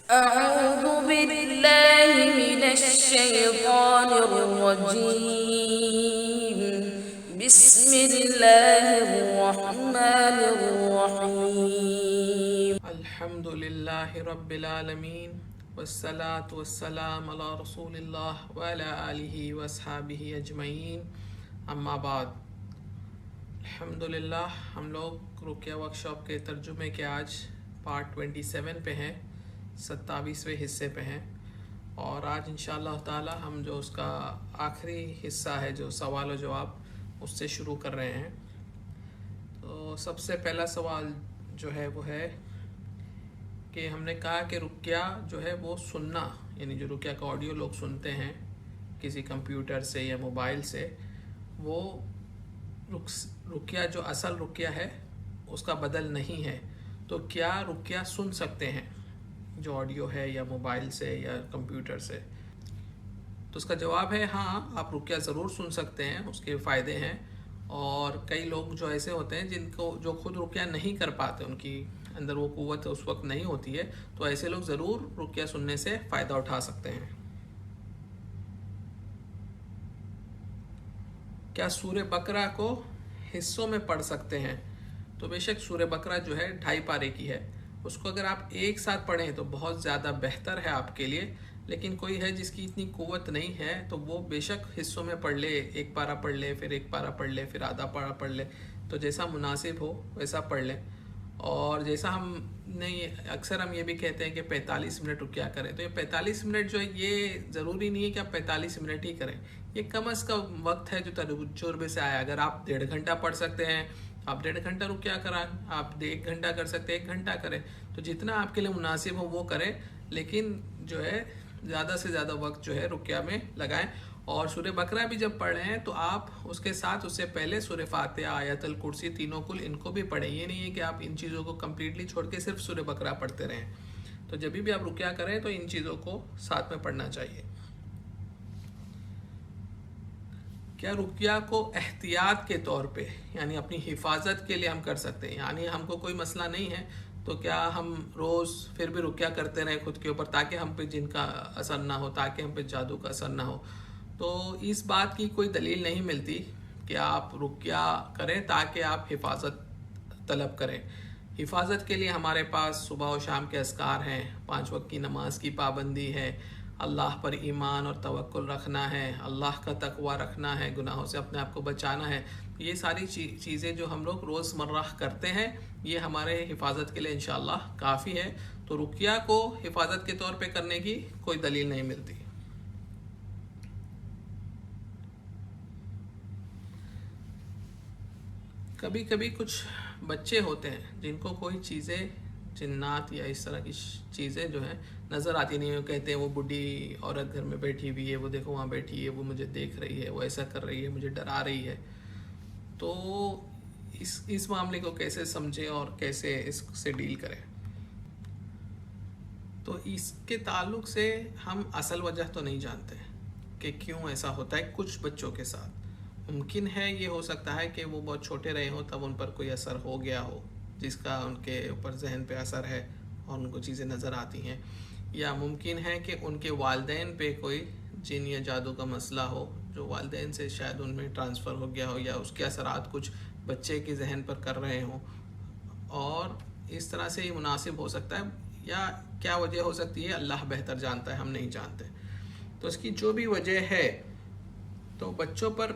أعوذ بالله من الشيطان الرجيم. بسم الله الرحمن الرحيم. الحمد لله رب العالمين والصلاة والسلام على رسول الله وعلى آله وصحابه اجمعین اما بعد. الحمدللہ ہم لوگ رقیہ ورکشاپ کے ترجمے کے آج پارٹ 27 پہ ہیں، 27ویں حصے پہ ہیں، اور آج انشاءاللہ تعالی ہم جو اس کا آخری حصہ ہے جو سوال و جواب اس سے شروع کر رہے ہیں. تو سب سے پہلا سوال جو ہے وہ ہے کہ ہم نے کہا کہ رقیہ جو ہے وہ سننا، یعنی جو رقیہ کا آڈیو لوگ سنتے ہیں کسی کمپیوٹر سے یا موبائل سے، وہ رقیہ جو اصل رقیہ ہے اس کا بدل نہیں ہے. تو کیا رقیہ سن سکتے ہیں جو آڈیو ہے یا موبائل سے یا کمپیوٹر سے؟ تو اس کا جواب ہے ہاں، آپ رقیہ ضرور سن سکتے ہیں، اس کے فائدے ہیں. اور کئی لوگ جو ایسے ہوتے ہیں جن کو جو خود رقیہ نہیں کر پاتے، ان کی اندر وہ قوت اس وقت نہیں ہوتی ہے، تو ایسے لوگ ضرور رقیہ سننے سے فائدہ اٹھا سکتے ہیں. کیا سورہ بقرہ کو حصوں میں پڑھ سکتے ہیں؟ تو بے شک سورہ بقرہ جو ہے 2.5 پارے کی ہے، اس کو اگر آپ ایک ساتھ پڑھیں تو بہت زیادہ بہتر ہے آپ کے لیے. لیکن کوئی ہے جس کی اتنی قوت نہیں ہے تو وہ بے شک حصوں میں پڑھ لے، 1 پارہ پڑھ لے، پھر 1 پارہ پڑھ لے، پھر آدھا پارہ پڑھ لے، تو جیسا مناسب ہو ویسا پڑھ لیں. اور جیسا ہم اکثر ہم یہ بھی کہتے ہیں کہ 45 منٹ رقیہ کریں، تو یہ 45 منٹ جو ہے یہ ضروری نہیں ہے کہ آپ 45 منٹ ہی کریں. یہ کم از کم وقت ہے جو تجربے سے آیا. اگر آپ 1.5 گھنٹہ پڑھ سکتے ہیں آپ 1.5 گھنٹہ رقیہ کرائیں، آپ 1 گھنٹہ کر سکتے ہیں 1 گھنٹہ کریں، تو جتنا آپ کے لیے مناسب ہو وہ کریں. لیکن جو ہے زیادہ سے زیادہ وقت جو ہے رقیہ میں لگائیں. اور سورہ بقرہ بھی جب پڑھ رہے ہیں تو آپ اس کے ساتھ اس سے پہلے سورہ فاتحہ، آیت الکرسی، تینوں کل ان کو بھی پڑھیں. یہ نہیں ہے کہ آپ ان چیزوں کو کمپلیٹلی چھوڑ کے صرف سورہ بقرہ پڑھتے رہیں. تو جب بھی آپ رقیہ کریں تو ان چیزوں کو ساتھ میں پڑھنا چاہیے. کیا رقیہ کو احتیاط کے طور پہ یعنی اپنی حفاظت کے لیے ہم کر سکتے ہیں؟ یعنی ہم کو کوئی مسئلہ نہیں ہے تو کیا ہم روز پھر بھی رقیہ کرتے رہیں خود کے اوپر تاکہ ہم پہ جن کا اثر نہ ہو، تاکہ ہم پہ جادو کا اثر نہ ہو؟ تو اس بات کی کوئی دلیل نہیں ملتی کہ آپ رقیہ کریں تاکہ آپ حفاظت طلب کریں. حفاظت کے لیے ہمارے پاس صبح و شام کے اذکار ہیں، 5 وقت کی نماز کی پابندی ہے، اللہ پر ایمان اور توکل رکھنا ہے، اللہ کا تقوی رکھنا ہے، گناہوں سے اپنے آپ کو بچانا ہے. یہ ساری چیزیں جو ہم لوگ روز مرہ کرتے ہیں یہ ہمارے حفاظت کے لیے انشاءاللہ کافی ہے. تو رقیہ کو حفاظت کے طور پہ کرنے کی کوئی دلیل نہیں ملتی. کبھی کبھی کچھ بچے ہوتے ہیں جن کو کوئی چیزیں، جنات یا اس طرح کی چیزیں جو ہیں نظر آتی نہیں ہیں. وہ کہتے ہیں وہ بڈھی عورت گھر میں بیٹھی ہوئی ہے، وہ دیکھو وہاں بیٹھی ہے، وہ مجھے دیکھ رہی ہے، وہ ایسا کر رہی ہے، مجھے ڈرا رہی ہے. تو اس معاملے کو کیسے سمجھیں اور کیسے اس سے ڈیل کریں؟ تو اس کے تعلق سے ہم اصل وجہ تو نہیں جانتے کہ کیوں ایسا ہوتا ہے کچھ بچوں کے ساتھ. ممکن ہے یہ ہو سکتا ہے کہ وہ بہت چھوٹے رہے ہوں تب ان پر کوئی اثر ہو گیا ہو جس کا ان کے اوپر ذہن پہ اثر ہے اور ان کو چیزیں نظر آتی ہیں. یا ممکن ہے کہ ان کے والدین پہ کوئی جن یا جادو کا مسئلہ ہو جو والدین سے شاید ان میں ٹرانسفر ہو گیا ہو، یا اس کے اثرات کچھ بچے کے ذہن پر کر رہے ہوں، اور اس طرح سے یہ مناسب ہو سکتا ہے. یا کیا وجہ ہو سکتی ہے اللہ بہتر جانتا ہے، ہم نہیں جانتے. تو اس کی جو بھی وجہ ہے تو بچوں پر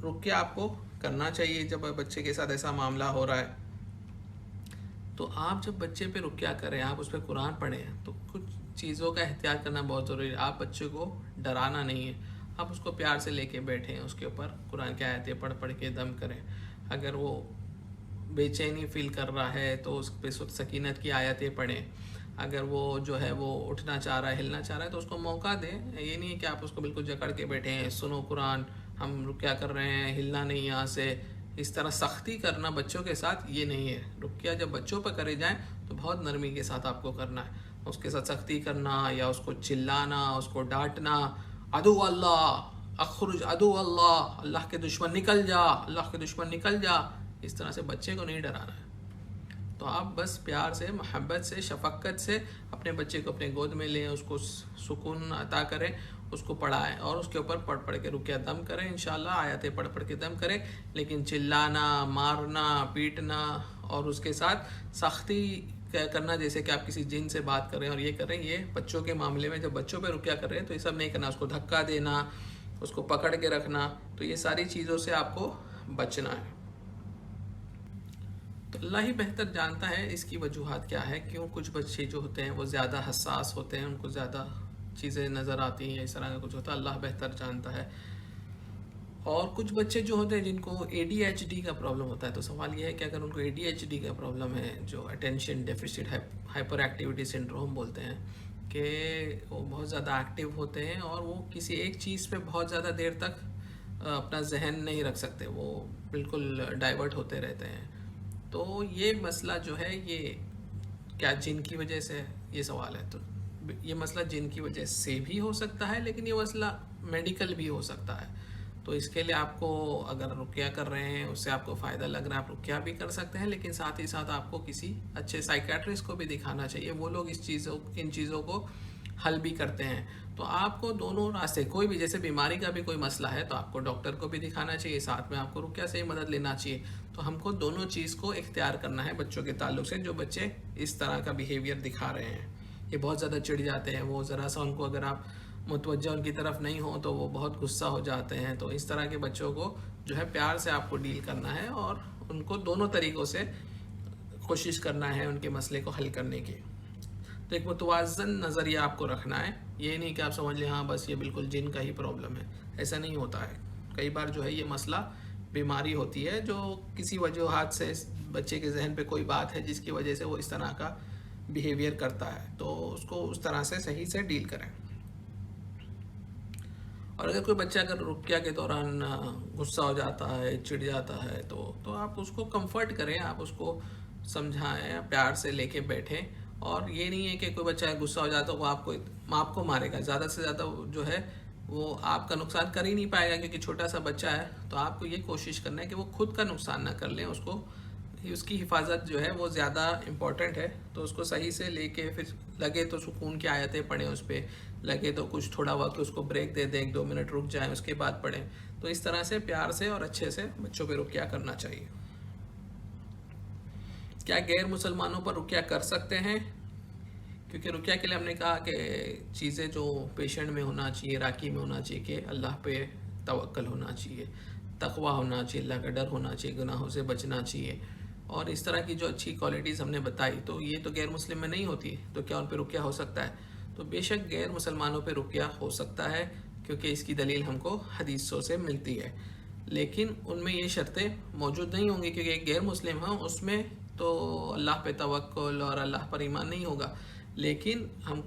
رقیہ آپ کو کرنا چاہیے. جب بچے کے ساتھ ایسا معاملہ ہو رہا ہے تو آپ جب بچے پہ رقیہ کریں، آپ اس پہ قرآن پڑھیں، تو کچھ چیزوں کا احتیاط کرنا بہت ضروری ہے. آپ بچے کو ڈرانا نہیں ہے، آپ اس کو پیار سے لے کے بیٹھیں، اس کے اوپر قرآن کی آیتیں پڑھ کے دم کریں. اگر وہ بے چینی فیل کر رہا ہے تو اس پہ سکینت کی آیتیں پڑھیں. اگر وہ جو ہے وہ اٹھنا چاہ رہا ہے، ہلنا چاہ رہا ہے تو اس کو موقع دیں. یہ نہیں ہے کہ آپ اس کو بالکل جکڑ کے بیٹھے ہیں، سنو قرآن، ہم رقیہ کر رہے ہیں، ہلنا نہیں یہاں سے. اس طرح سختی کرنا بچوں کے ساتھ یہ نہیں ہے. رقیہ جب بچوں پہ کرے جائیں تو بہت نرمی کے ساتھ آپ کو کرنا ہے. اس کے ساتھ سختی کرنا یا اس کو چلانا، اس کو ڈانٹنا، عدو اللہ اخرج، عدو اللہ، اللہ کے دشمن نکل جا، اللہ کے دشمن نکل جا، اس طرح سے بچے کو نہیں ڈرانا ہے. تو آپ بس پیار سے، محبت سے، شفقت سے اپنے بچے کو اپنے گود میں لیں، اس کو سکون عطا کریں، اس کو پڑھائیں اور اس کے اوپر پڑھ کے رقیہ دم کریں انشاءاللہ، آیاتیں پڑھ کے دم کریں، لیکن چلانا، مارنا، پیٹنا اور اس کے ساتھ سختی کرنا جیسے کہ آپ کسی جن سے بات کر رہے ہیں اور یہ کر رہے ہیں، یہ بچوں کے معاملے میں جب بچوں پہ رقیہ کر رہے ہیں تو یہ سب نہیں کرنا، اس کو دھکا دینا، اس کو پکڑ کے رکھنا، تو یہ ساری چیزوں سے آپ کو بچنا ہے۔ تو اللہ ہی بہتر جانتا ہے اس کی وجوہات کیا ہے، کیوں کچھ بچے جو ہوتے ہیں وہ زیادہ حساس ہوتے ہیں، ان کو زیادہ چیزیں نظر آتی ہیں، اس طرح کا کچھ ہوتا ہے، اللہ بہتر جانتا ہے۔ اور کچھ بچے جو ہوتے ہیں جن کو ADHD کا پرابلم ہوتا ہے، تو سوال یہ ہے کہ اگر ان کو ADHD کا پرابلم ہے، جو attention deficit hyper activity syndrome بولتے ہیں، کہ وہ بہت زیادہ ایکٹیو ہوتے ہیں اور وہ کسی ایک چیز پہ بہت زیادہ دیر تک اپنا ذہن نہیں رکھ سکتے، وہ بالکل ڈائیورٹ ہوتے رہتے ہیں۔ تو یہ مسئلہ جو ہے یہ کیا جن کی وجہ سے، یہ سوال ہے، تو یہ مسئلہ جن کی وجہ سے بھی ہو سکتا ہے، لیکن یہ مسئلہ میڈیکل بھی ہو سکتا ہے۔ تو اس کے لیے آپ کو اگر رقیہ کر رہے ہیں، اس سے آپ کو فائدہ لگ رہا ہے، آپ رقیہ بھی کر سکتے ہیں، لیکن ساتھ ہی ساتھ آپ کو کسی اچھے سائیکیٹرسٹ کو بھی دکھانا چاہیے، وہ لوگ ان چیزوں کو حل بھی کرتے ہیں۔ تو آپ کو دونوں راستے، کوئی بھی جیسے بیماری کا بھی کوئی مسئلہ ہے تو آپ کو ڈاکٹر کو بھی دکھانا چاہیے، ساتھ میں آپ کو رقیہ سے ہی مدد لینا چاہیے۔ تو ہم کو دونوں چیز کو اختیار کرنا ہے بچوں کے تعلق سے، جو بچے اس طرح کا بیہیویئر دکھا رہے ہیں کہ بہت زیادہ چڑ جاتے ہیں، وہ ذرا سا ان کو اگر آپ متوجہ ان کی طرف نہیں ہو تو وہ بہت غصہ ہو جاتے ہیں۔ تو اس طرح کے بچوں کو جو ہے پیار سے آپ کو ڈیل کرنا ہے اور ان کو دونوں طریقوں سے کوشش کرنا ہے ان کے مسئلے کو حل کرنے کی۔ تو ایک متوازن نظریہ آپ کو رکھنا ہے، یہ نہیں کہ آپ سمجھ لیں ہاں بس یہ بالکل جن کا ہی پرابلم ہے، ایسا نہیں ہوتا ہے۔ کئی بار جو ہے یہ مسئلہ بیماری ہوتی ہے، جو کسی وجوہات سے بچے کے ذہن پہ کوئی بات ہے جس کی وجہ سے وہ اس طرح کا بیہیویئر کرتا ہے، تو اس کو اس طرح سے صحیح سے ڈیل کریں۔ اور اگر کوئی بچہ اگر رقیہ کے دوران غصہ ہو جاتا ہے، چڑ جاتا ہے، تو آپ اس کو کمفرٹ کریں، آپ اس کو سمجھائیں، پیار سے لے کے بیٹھیں۔ اور یہ نہیں ہے کہ کوئی بچہ غصہ ہو جاتا ہے وہ آپ کو مارے گا، زیادہ سے زیادہ جو ہے وہ آپ کا نقصان کر ہی نہیں پائے گا، کیونکہ چھوٹا سا بچہ ہے۔ تو آپ کو یہ کوشش کرنا ہے کہ وہ خود کا نقصان نہ کر لیں، اس کی حفاظت جو ہے وہ زیادہ امپورٹنٹ ہے۔ تو اس کو صحیح سے لے کے پھر لگے تو سکون کی آیتیں پڑھیں، اس پہ لگے تو کچھ تھوڑا وقت اس کو بریک دے دیں، 1-2 منٹ رک جائیں، اس کے بعد پڑھیں۔ تو اس طرح سے پیار سے اور اچھے سے بچوں پہ رقیہ کرنا چاہیے۔ کیا غیر مسلمانوں پر رقیہ کر سکتے ہیں؟ کیونکہ رقیہ کے لیے ہم نے کہا کہ چیزیں جو پیشنٹ میں ہونا چاہیے، راکی میں ہونا چاہیے کہ اللہ پہ توکل ہونا چاہیے، تقوی ہونا چاہیے، اللہ کا ڈر ہونا چاہیے، گناہوں سے بچنا چاہیے، اور اس طرح کی جو اچھی کوالٹیز ہم نے بتائی، تو یہ تو غیر مسلم میں نہیں ہوتی، تو کیا ان پہ رقیہ ہو سکتا ہے؟ تو بے شک غیر مسلمانوں پہ رقیہ ہو سکتا ہے، کیونکہ اس کی دلیل ہم کو حدیثوں سے ملتی ہے، لیکن ان میں یہ شرطیں موجود نہیں ہوں گی، کیونکہ ایک غیر مسلم ہیں اس میں تو اللہ پہ توکل اور اللہ پر ایمان نہیں ہوگا۔ لیکن ہم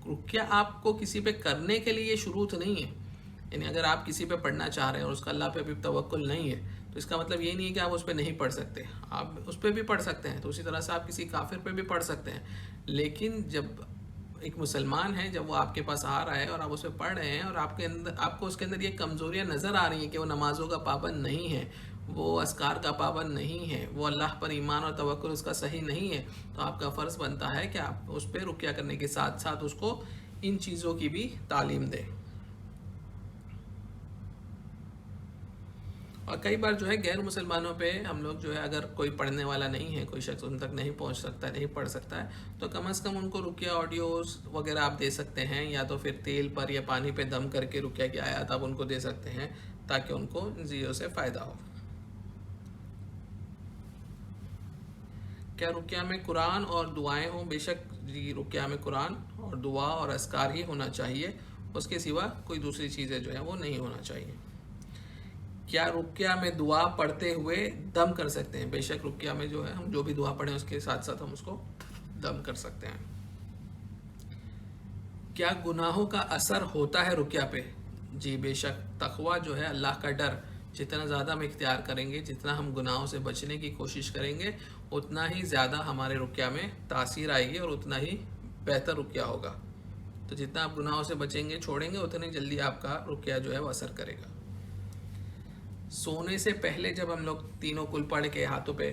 رقیہ آپ کو کسی پہ کرنے کے لیے شروط نہیں ہے، یعنی اگر آپ کسی پہ پڑھنا چاہ رہے ہیں اور اس کا اللہ پہ بھی توکل نہیں ہے تو اس کا مطلب یہ نہیں ہے کہ آپ اس پہ نہیں پڑھ سکتے، آپ اس پہ بھی پڑھ سکتے ہیں۔ تو اسی طرح سے آپ کسی کافر پہ بھی پڑھ سکتے ہیں، لیکن جب ایک مسلمان ہے، جب وہ آپ کے پاس آ رہا ہے اور آپ اس پہ پڑھ رہے ہیں اور آپ کو اس کے اندر یہ کمزوریاں نظر آ رہی ہیں کہ وہ نمازوں کا پابند نہیں ہے، وہ اذکار کا پابند نہیں ہے، وہ اللہ پر ایمان اور توکل اس کا صحیح نہیں ہے، تو آپ کا فرض بنتا ہے کہ آپ اس پہ رقیہ کرنے کے ساتھ ساتھ اس کو ان چیزوں کی بھی تعلیم دیں۔ اور کئی بار جو ہے غیر مسلمانوں پہ ہم لوگ جو ہے اگر کوئی پڑھنے والا نہیں ہے، کوئی شخص ان تک نہیں پہنچ سکتا، نہیں پڑھ سکتا ہے، تو کم از کم ان کو رقیہ آڈیوز وغیرہ آپ دے سکتے ہیں، یا تو پھر تیل پر یا پانی پہ دم کر کے رقیہ کی آیات آپ ان کو دے سکتے ہیں، تاکہ ان کو ان چیزوں سے فائدہ ہو۔ کیا رقیہ میں قرآن اور دعائیں ہوں؟ بے شک جی، رقیہ میں قرآن اور دعا اور اذکار ہی ہونا چاہیے، اس کے سوا کوئی دوسری چیزیں جو ہیں وہ نہیں ہونا چاہیے۔ کیا رقیہ میں دعا پڑھتے ہوئے دم کر سکتے ہیں؟ بے شک رقیہ میں جو ہے ہم جو بھی دعا پڑھیں اس کے ساتھ ساتھ ہم اس کو دم کر سکتے ہیں۔ کیا گناہوں کا اثر ہوتا ہے رقیہ پہ؟ جی بے شک، تقوی جو ہے اللہ کا ڈر جتنا زیادہ ہم اختیار کریں گے، جتنا ہم گناہوں سے بچنے کی کوشش کریں گے، اتنا ہی زیادہ ہمارے رقیہ میں تاثیر آئے گی اور اتنا ہی بہتر رقیہ ہوگا۔ تو جتنا آپ گناہوں سے بچیں گے، چھوڑیں گے، اتنی جلدی آپ کا رقیہ جو ہے وہ اثر کرے گا۔ سونے سے پہلے جب ہم لوگ تینوں کل پڑھ کے ہاتھوں پہ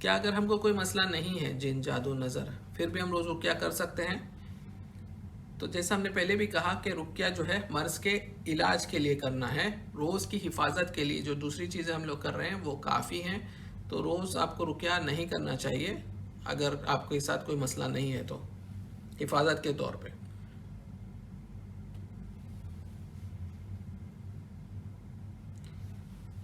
کیا اگر ہم کو کوئی مسئلہ نہیں ہے جن جادو نظر پھر بھی ہم روز رقیہ کر سکتے ہیں؟ تو جیسا ہم نے پہلے بھی کہا کہ رقیہ جو ہے مرض کے علاج کے لیے کرنا ہے، روز کی حفاظت کے لیے جو دوسری چیزیں ہم لوگ کر رہے ہیں وہ کافی ہیں. تو روز آپ کو رقیہ نہیں کرنا چاہیے اگر آپ کے ساتھ کوئی مسئلہ نہیں ہے تو حفاظت کے طور پہ.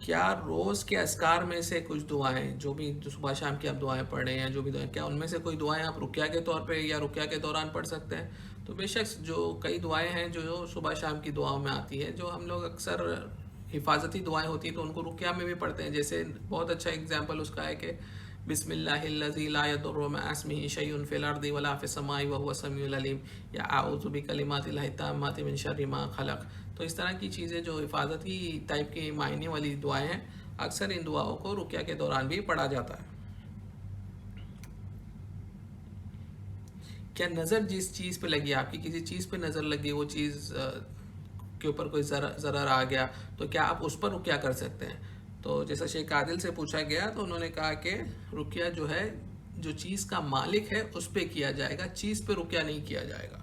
کیا روز کے اذکار میں سے کچھ دعائیں جو بھی صبح شام کی آپ دعائیں پڑھ رہے ہیں یا جو بھی دعائیں، کیا ان میں سے کوئی دعائیں آپ رقیہ کے طور پہ یا رقیہ کے دوران پڑھ سکتے ہیں؟ تو بے شک جو کئی دعائیں ہیں جو صبح شام کی دعاؤں میں آتی ہے، جو ہم لوگ اکثر حفاظتی دعائیں ہوتی ہیں تو ان کو رقیہ میں بھی پڑھتے ہیں. جیسے بہت اچھا اگزامپل اس کا ہے کہ بسم اللہ الذی لا یضر مع اسمہ شیء فی الارض ولا فی السماء وهو السمیع العلیم، یا اعوذ بکلمات اللہ التامات من شر ما خلق. تو اس طرح کی چیزیں جو حفاظتی ٹائپ کی معنی والی دعائیں ہیں، اکثر ان دعاؤں کو رقیہ کے دوران بھی پڑھا جاتا ہے. کیا نظر جس چیز پہ لگی، آپ کی کسی چیز پہ نظر لگی، وہ چیز کے اوپر کوئی ضرر آ گیا تو کیا آپ اس پر رقیہ کر سکتے ہیں؟ تو جیسا شیخ عادل سے پوچھا گیا تو انہوں نے کہا کہ رقیہ جو ہے جو چیز کا مالک ہے اس پہ کیا جائے گا، چیز پہ رقیہ نہیں کیا جائے گا.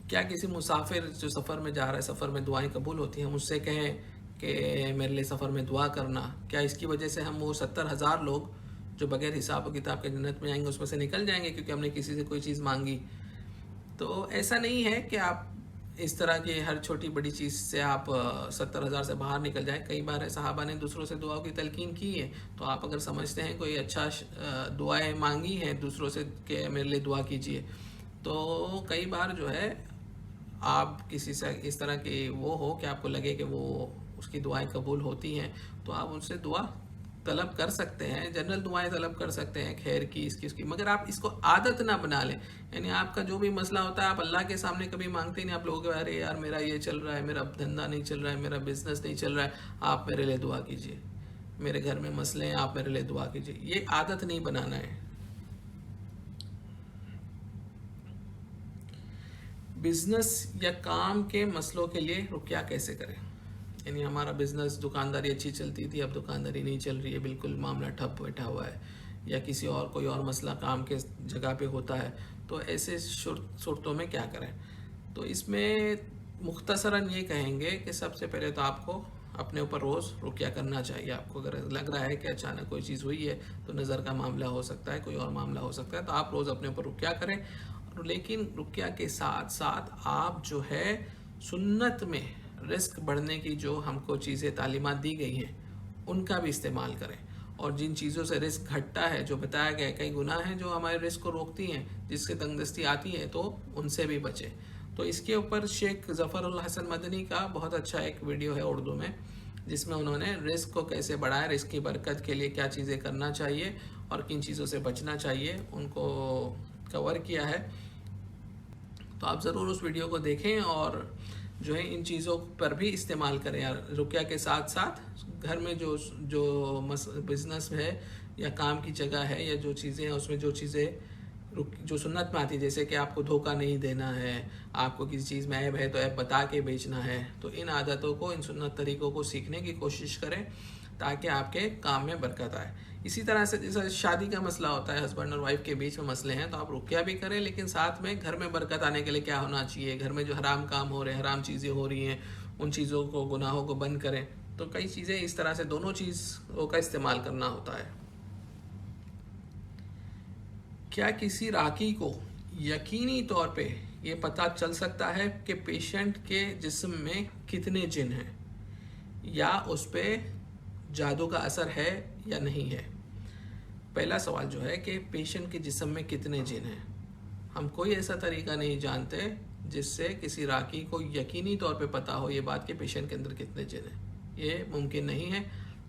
کیا کسی مسافر جو سفر میں جا رہا ہے، سفر میں دعائیں قبول ہوتی ہیں، ہم اس سے کہیں کہ میرے لیے سفر میں دعا کرنا، کیا اس کی وجہ سے ہم وہ 70,000 لوگ جو بغیر حساب و کتاب کے جنت میں جائیں گے اس میں سے نکل جائیں گے کیونکہ ہم نے کسی سے کوئی چیز مانگی؟ تو ایسا نہیں ہے کہ آپ اس طرح کی ہر چھوٹی بڑی چیز سے آپ 70,000 سے باہر نکل جائیں. کئی بار صحابہ نے دوسروں سے دعاؤں کی تلقین کی ہے، تو آپ اگر سمجھتے ہیں کوئی اچھا دعائیں مانگی ہیں دوسروں سے کہ میرے لیے دعا کیجیے، تو کئی بار جو ہے آپ کسی سے اس طرح کی وہ ہو کہ آپ کو لگے کہ وہ اس کی دعائیں قبول ہوتی ہیں تو آپ ان سے دعا طلب کر سکتے ہیں، جنرل دعائیں طلب کر سکتے ہیں خیر کی، اس کی، مگر آپ اس کو عادت نہ بنا لیں. یعنی آپ کا جو بھی مسئلہ ہوتا ہے آپ اللہ کے سامنے کبھی مانگتے ہی نہیں. آپ لوگوں کے ارے یار میرا یہ چل رہا ہے، میرا دھندا نہیں چل رہا ہے، میرا بزنس نہیں چل رہا ہے، آپ میرے لیے دعا کیجیے، میرے گھر میں مسئلے ہیں آپ میرے لیے دعا کیجیے. یہ عادت نہیں بنانا ہے. بزنس یا کام کے مسئلوں کے لیے رقیہ کیسے کریں؟ یعنی ہمارا بزنس، دکانداری اچھی چلتی تھی، اب دکانداری نہیں چل رہی ہے، بالکل معاملہ ٹھپ بیٹھا ہوا ہے، یا کسی اور کوئی اور مسئلہ کام کے جگہ پہ ہوتا ہے، تو ایسے صورتوں میں کیا کریں؟ تو اس میں مختصراً یہ کہیں گے کہ سب سے پہلے تو آپ کو اپنے اوپر روز رقیہ کرنا چاہیے. آپ کو اگر لگ رہا ہے کہ اچانک کوئی چیز ہوئی ہے تو نظر کا معاملہ ہو سکتا ہے، کوئی اور معاملہ ہو سکتا ہے، تو آپ روز اپنے اوپر رقیہ کریں. لیکن رقیہ کے ساتھ ساتھ آپ جو ہے سنت میں رزق بڑھنے کی جو ہم کو چیزیں تعلیمات دی گئی ہیں ان کا بھی استعمال کریں. اور جن چیزوں سے رزق گھٹتا ہے، جو بتایا گیا ہے، کئی گناہ ہیں جو ہمارے رزق کو روکتی ہیں، جس سے تنگدستی آتی ہے، تو ان سے بھی بچیں. تو اس کے اوپر شیخ ظفر الحسن مدنی کا بہت اچھا ایک ویڈیو ہے اردو میں، جس میں انہوں نے رزق کو کیسے بڑھائے، رزق کی برکت کے لیے کیا چیزیں کرنا چاہیے اور کن چیزوں سے بچنا چاہیے، ان کو کور کیا ہے. تو آپ ضرور اس ویڈیو کو دیکھیں اور جو ہے ان چیزوں پر بھی استعمال کریں. رقیہ کے ساتھ ساتھ گھر میں جو بزنس ہے یا کام کی جگہ ہے یا جو چیزیں ہیں اس میں جو چیزیں جو سنت میں آتی ہے، جیسے کہ آپ کو دھوکہ نہیں دینا ہے، آپ کو کسی چیز میں عیب ہے تو عیب بتا کے بیچنا ہے، تو ان عادتوں کو، ان سنت طریقوں کو سیکھنے کی کوشش کریں تاکہ آپ کے کام میں برکت آئے. اسی طرح سے جیسا شادی کا مسئلہ ہوتا ہے، ہسبینڈ اور وائف کے بیچ میں مسئلے ہیں، تو آپ رقیہ بھی کریں، لیکن ساتھ میں گھر میں برکت آنے کے لیے کیا ہونا چاہیے، گھر میں جو حرام کام ہو رہے ہیں، حرام چیزیں ہو رہی ہیں، ان چیزوں کو، گناہوں کو بند کریں. تو کئی چیزیں اس طرح سے دونوں چیزوں کا استعمال کرنا ہوتا ہے. کیا کسی راکی کو یقینی طور پہ یہ پتہ چل سکتا ہے کہ پیشنٹ کے جسم میں کتنے جن ہیں، یا اس پہ جادو کا اثر ہے یا نہیں ہے؟ پہلا سوال جو ہے کہ پیشنٹ کے جسم میں کتنے جن ہیں. ہم کوئی ایسا طریقہ نہیں جانتے جس سے کسی راکی کو یقینی طور پہ پتہ ہو یہ بات کہ پیشنٹ کے اندر کتنے جن ہیں. یہ ممکن نہیں ہے،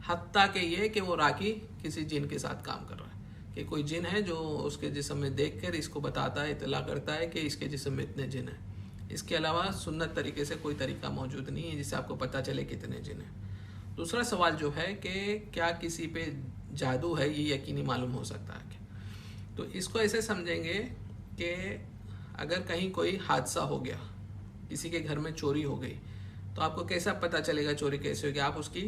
حتیٰ کہ یہ کہ وہ راکی کسی جن کے ساتھ کام کر رہا ہے، کہ کوئی جن ہے جو اس کے جسم میں دیکھ کر اس کو بتاتا ہے، اطلاع کرتا ہے کہ اس کے جسم میں اتنے جن ہیں. اس کے علاوہ سنت طریقے سے کوئی طریقہ موجود نہیں ہے جس سے آپ کو پتہ چلے کتنے جن ہیں. دوسرا سوال جو ہے کہ کیا کسی پہ جادو ہے، یہ یقینی معلوم ہو سکتا ہے؟ تو اس کو ایسے سمجھیں گے کہ اگر کہیں کوئی حادثہ ہو گیا، کسی کے گھر میں چوری ہو گئی، تو آپ کو کیسا پتہ چلے گا چوری کیسے ہوگی؟ آپ اس کی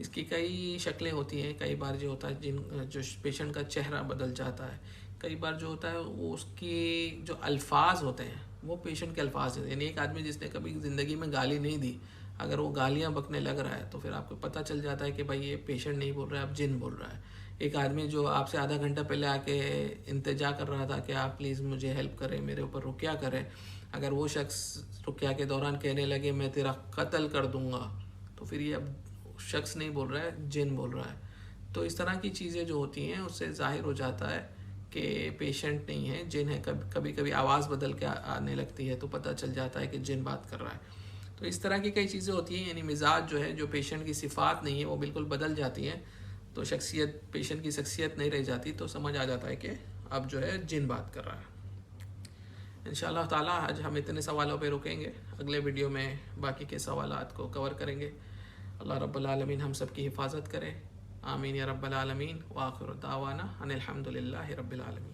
اس کی کئی شکلیں ہوتی ہیں. کئی بار جو ہوتا ہے جو پیشنٹ کا چہرہ بدل جاتا ہے. کئی بار جو ہوتا ہے وہ اس کی جو الفاظ ہوتے ہیں وہ پیشنٹ کے الفاظ ہیں. یعنی ایک آدمی جس نے کبھی زندگی میں گالی نہیں دی, اگر وہ گالیاں بکنے لگ رہا ہے تو پھر آپ کو پتہ چل جاتا ہے کہ بھائی یہ پیشنٹ نہیں بول رہا ہے, اب جن بول رہا ہے. ایک آدمی جو آپ سے آدھا گھنٹہ پہلے آ کے التجا کر رہا تھا کہ آپ پلیز مجھے ہیلپ کریں, میرے اوپر رقیہ کریں, اگر وہ شخص رقیہ کے دوران کہنے لگے میں تیرا قتل کر دوں گا, تو پھر یہ اب شخص نہیں بول رہا ہے, جن بول رہا ہے. تو اس طرح کی چیزیں جو ہوتی ہیں اس سے ظاہر ہو جاتا ہے کہ پیشنٹ نہیں ہے, جن ہے. کبھی کبھی آواز بدل کے آنے لگتی ہے تو پتہ چل جاتا ہے کہ جن بات کر رہا ہے. تو اس طرح کی کئی چیزیں ہوتی ہیں. یعنی مزاج جو ہے, جو پیشنٹ کی صفات نہیں ہے وہ بالکل بدل جاتی ہیں, تو پیشنٹ کی شخصیت نہیں رہ جاتی, تو سمجھ آ جاتا ہے کہ اب جو ہے جن بات کر رہا ہے. انشاءاللہ تعالیٰ آج ہم اتنے سوالوں پہ رکیں گے, اگلے ویڈیو میں باقی کے سوالات کو کور کریں گے. اللہ رب العالمین ہم سب کی حفاظت کرے. آمین یا رب العالمین. وآخر دعوانا ان الحمد للہ رب العالمین.